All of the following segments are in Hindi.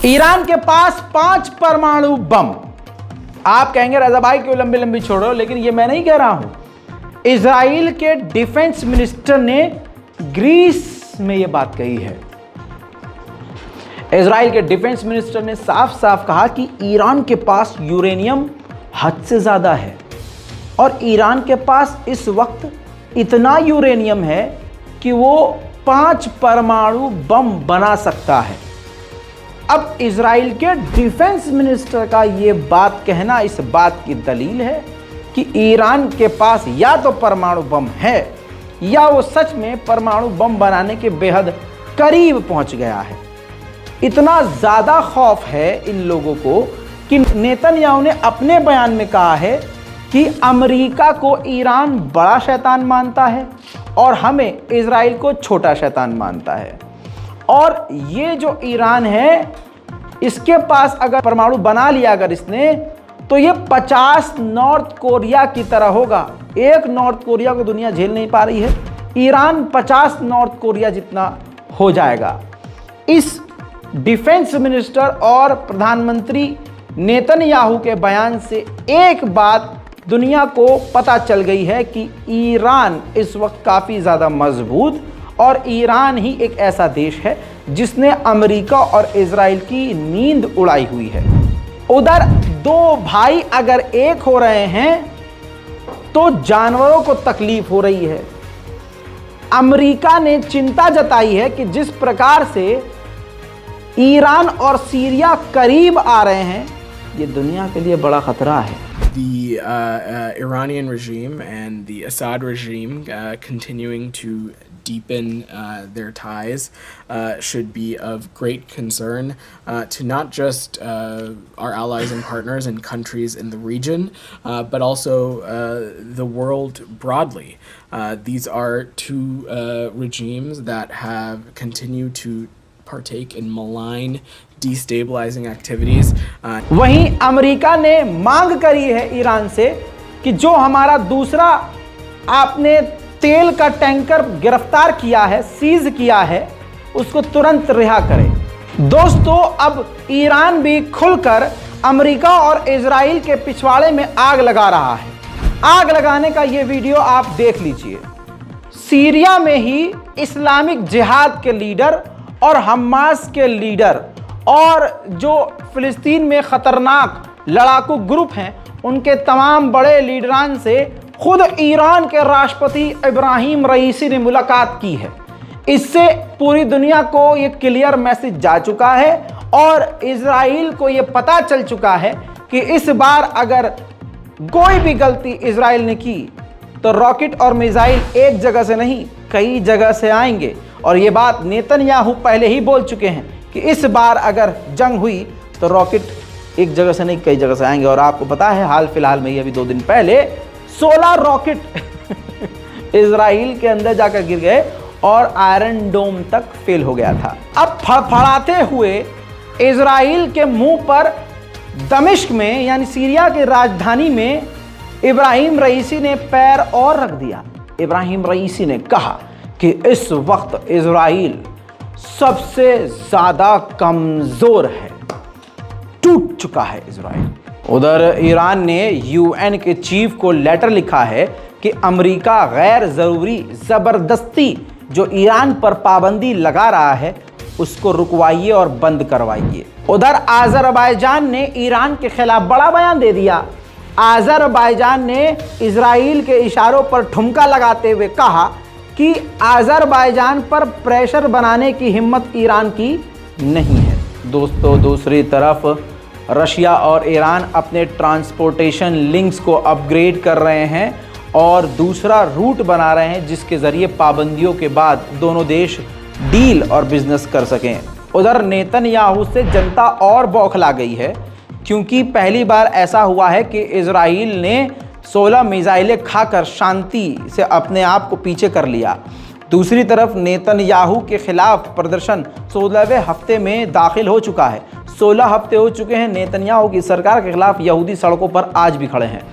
ईरान के पास 5 परमाणु बम। आप कहेंगे रजा भाई क्यों लंबी लंबी छोड़ो, लेकिन ये मैं नहीं कह रहा हूं, इजराइल के डिफेंस मिनिस्टर ने ग्रीस में यह बात कही है। इजराइल के डिफेंस मिनिस्टर ने साफ साफ कहा कि ईरान के पास यूरेनियम हद से ज्यादा है और ईरान के पास इस वक्त इतना यूरेनियम है कि वो 5 परमाणु बम बना सकता है। अब इजराइल के डिफेंस मिनिस्टर का ये बात कहना इस बात की दलील है कि ईरान के पास या तो परमाणु बम है या वो सच में परमाणु बम बनाने के बेहद करीब पहुंच गया है। इतना ज्यादा खौफ है इन लोगों को कि नेतन्याहू ने अपने बयान में कहा है कि अमेरिका को ईरान बड़ा शैतान मानता है और हमें इजराइल को छोटा शैतान मानता है। और ये जो ईरान है, इसके पास अगर परमाणु बना लिया अगर इसने, तो ये 50 नॉर्थ कोरिया की तरह होगा। एक नॉर्थ कोरिया को दुनिया झेल नहीं पा रही है, ईरान 50 नॉर्थ कोरिया जितना हो जाएगा। इस डिफेंस मिनिस्टर और प्रधानमंत्री नेतन्याहू के बयान से एक बात दुनिया को पता चल गई है कि ईरान इस वक्त काफ़ी ज़्यादा मजबूत, और ईरान ही एक ऐसा देश है जिसने अमेरिका और इजराइल की नींद उड़ाई हुई है। उधर दो भाई अगर एक हो रहे हैं तो जानवरों को तकलीफ हो रही है। अमेरिका ने चिंता जताई है कि जिस प्रकार से ईरान और सीरिया करीब आ रहे हैं, ये दुनिया के लिए बड़ा खतरा है। The Iranian regime and the Assad regime continuing to deepen their ties should be of great concern to not just our allies and partners and countries in the region, but also the world broadly. These are two regimes that have continued to partake in malign, destabilizing activities. वहीं अमेरिका ने मांग करी है ईरान से कि जो हमारा दूसरा आपने तेल का टैंकर गिरफ्तार किया है, सीज किया है, उसको तुरंत रिहा करें। दोस्तों, अब ईरान भी खुलकर अमेरिका और इजराइल के पिछवाड़े में आग लगा रहा है। आग लगाने का ये वीडियो आप देख लीजिए। सीरिया में ही इस्लामिक जिहाद के लीडर और हमास के लीडर और जो फिलिस्तीन में खतरनाक लड़ाकू ग्रुप हैं, उनके तमाम बड़े लीडरान से खुद ईरान के राष्ट्रपति इब्राहिम रईसी ने मुलाकात की है। इससे पूरी दुनिया को ये क्लियर मैसेज जा चुका है और इजराइल को ये पता चल चुका है कि इस बार अगर कोई भी गलती इजराइल ने की तो रॉकेट और मिसाइल एक जगह से नहीं, कई जगह से आएंगे। और ये बात नेतन्याहू पहले ही बोल चुके हैं कि इस बार अगर जंग हुई तो रॉकेट एक जगह से नहीं, कई जगह से आएंगे। और आपको पता है हाल फिलहाल में ही अभी 2 दिन पहले 16 रॉकेट इजराइल के अंदर जाकर गिर गए और आयरन डोम तक फेल हो गया था। अब फड़फड़ाते हुए इजराइल के मुंह पर दमिश्क में यानी सीरिया की राजधानी में इब्राहिम रईसी ने पैर और रख दिया। इब्राहिम रईसी ने कहा कि इस वक्त इजराइल सबसे ज्यादा कमजोर है, टूट चुका है इजराइल। उधर ईरान ने यूएन के चीफ को लेटर लिखा है कि अमेरिका गैर जरूरी जबरदस्ती जो ईरान पर पाबंदी लगा रहा है उसको रुकवाइए और बंद करवाइए। उधर अज़रबैजान ने ईरान के खिलाफ बड़ा बयान दे दिया। अज़रबैजान ने इजराइल के इशारों पर ठुमका लगाते हुए कहा कि अज़रबैजान पर प्रेशर बनाने की हिम्मत ईरान की नहीं है। दोस्तों, दूसरी तरफ रशिया और ईरान अपने ट्रांसपोर्टेशन लिंक्स को अपग्रेड कर रहे हैं और दूसरा रूट बना रहे हैं जिसके ज़रिए पाबंदियों के बाद दोनों देश डील और बिजनेस कर सकें। उधर नेतन्याहू से जनता और बौखला गई है क्योंकि पहली बार ऐसा हुआ है कि इजराइल ने 16 मिसाइलें खाकर शांति से अपने आप को पीछे कर लिया। दूसरी तरफ नेतन्याहू के खिलाफ प्रदर्शन 16वें हफ्ते में दाखिल हो चुका है। 16 हफ्ते हो चुके हैं नेतन्याहू की सरकार के खिलाफ यहूदी सड़कों पर आज भी खड़े हैं।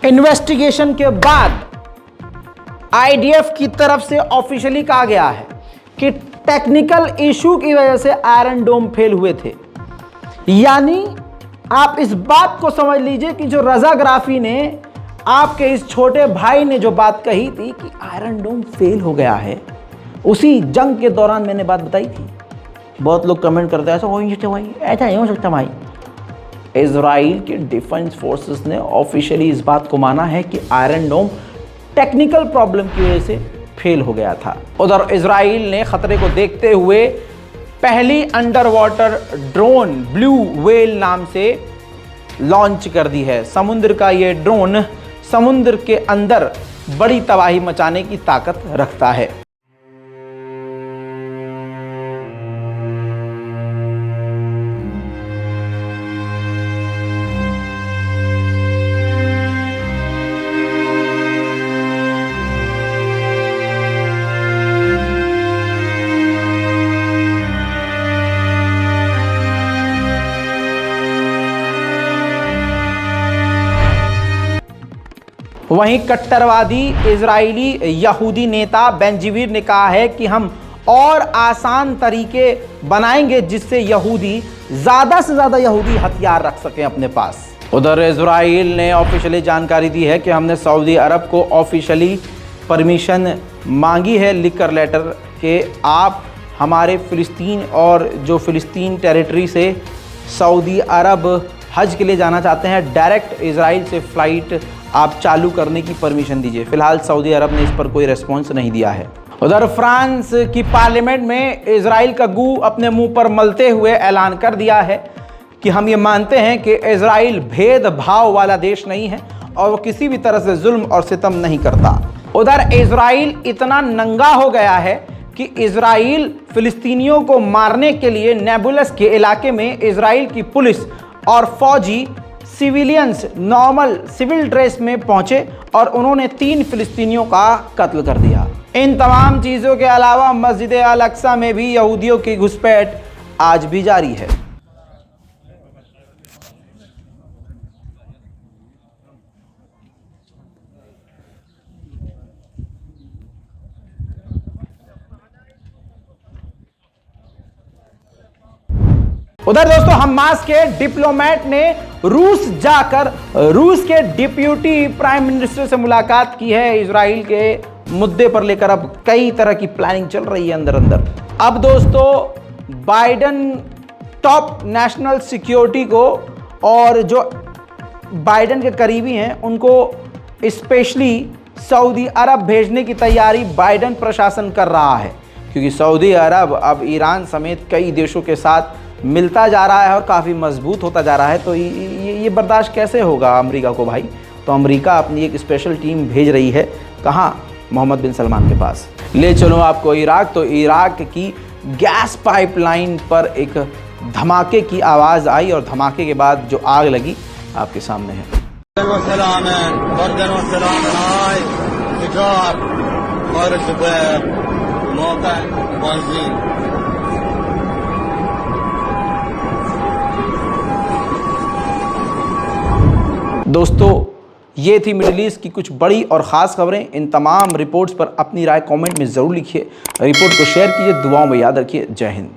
इन्वेस्टिगेशन के बाद आईडीएफ की तरफ से ऑफिशियली कहा गया है कि टेक्निकल इशू की वजह से आयरन डोम फेल हुए थे। यानी आप इस बात को समझ लीजिए कि जो रजा ग्राफी ने, आपके इस छोटे भाई ने जो बात कही थी कि आयरन डोम फेल हो गया है, उसी जंग के दौरान मैंने बात बताई थी। बहुत लोग कमेंट करते हैं ऐसा हो नहीं सकता भाई, ऐसा नहीं हो सकता भाई। इजराइल के डिफेंस फोर्सेस ने ऑफिशियली इस बात को माना है कि आयरन डोम टेक्निकल प्रॉब्लम की वजह से फेल हो गया था। उधर इजराइल ने खतरे को देखते हुए पहली under water drone blue whale नाम से लॉन्च कर दी है। समुद्र का ये ड्रोन समुद्र के अंदर बड़ी तबाही मचाने की ताकत रखता है। वहीं कट्टरवादी इजरायली यहूदी नेता बेंजीवीर ने कहा है कि हम और आसान तरीके बनाएंगे जिससे यहूदी ज़्यादा से ज़्यादा यहूदी हथियार रख सकें अपने पास। उधर इजराइल ने ऑफिशियली जानकारी दी है कि हमने सऊदी अरब को ऑफिशियली परमिशन मांगी है लिखकर लेटर के आप हमारे फ़िलिस्तीन और जो फ़िलिस्तीन टेरिटरी से सऊदी अरब हज के लिए जाना चाहते हैं, डायरेक्ट इजराइल से फ़्लाइट आप चालू करने की परमिशन दीजिए। फिलहाल सऊदी अरब ने इस पर कोई रेस्पॉन्स नहीं दिया है। उधर फ्रांस की पार्लियामेंट में इजराइल का गू अपने मुंह पर मलते हुए ऐलान कर दिया है कि हम ये मानते हैं कि इजराइल भेदभाव वाला देश नहीं है और वो किसी भी तरह से जुल्म और सितम नहीं करता। उधर इजराइल इतना नंगा हो गया है कि इजराइल फिलिस्तीनियों को मारने के लिए नेबुलस के इलाके में इजराइल की पुलिस और फौजी सिविलियंस नॉर्मल सिविल ड्रेस में पहुंचे और उन्होंने 3 फिलिस्तीनियों का कत्ल कर दिया। इन तमाम चीज़ों के अलावा मस्जिद अल अक्सा में भी यहूदियों की घुसपैठ आज भी जारी है। उधर दोस्तों हमास के डिप्लोमेट ने रूस जाकर रूस के डिप्यूटी प्राइम मिनिस्टर से मुलाकात की है। इजराइल के मुद्दे पर लेकर अब कई तरह की प्लानिंग चल रही है अंदर अंदर। अब दोस्तों बाइडन टॉप नेशनल सिक्योरिटी को और जो बाइडन के करीबी हैं उनको स्पेशली सऊदी अरब भेजने की तैयारी बाइडन प्रशासन कर रहा है, क्योंकि सऊदी अरब अब ईरान समेत कई देशों के साथ मिलता जा रहा है और काफ़ी मजबूत होता जा रहा है। तो ये बर्दाश्त कैसे होगा अमेरिका को भाई। तो अमेरिका अपनी एक स्पेशल टीम भेज रही है, कहाँ, मोहम्मद बिन सलमान के पास। ले चलो आपको इराक। तो इराक की गैस पाइपलाइन पर एक धमाके की आवाज़ आई और धमाके के बाद जो आग लगी आपके सामने है। दोस्तों ये थी मिडिल ईस्ट की कुछ बड़ी और ख़ास खबरें। इन तमाम रिपोर्ट्स पर अपनी राय कमेंट में ज़रूर लिखिए, रिपोर्ट को शेयर कीजिए, दुआओं में याद रखिए। जय हिंद।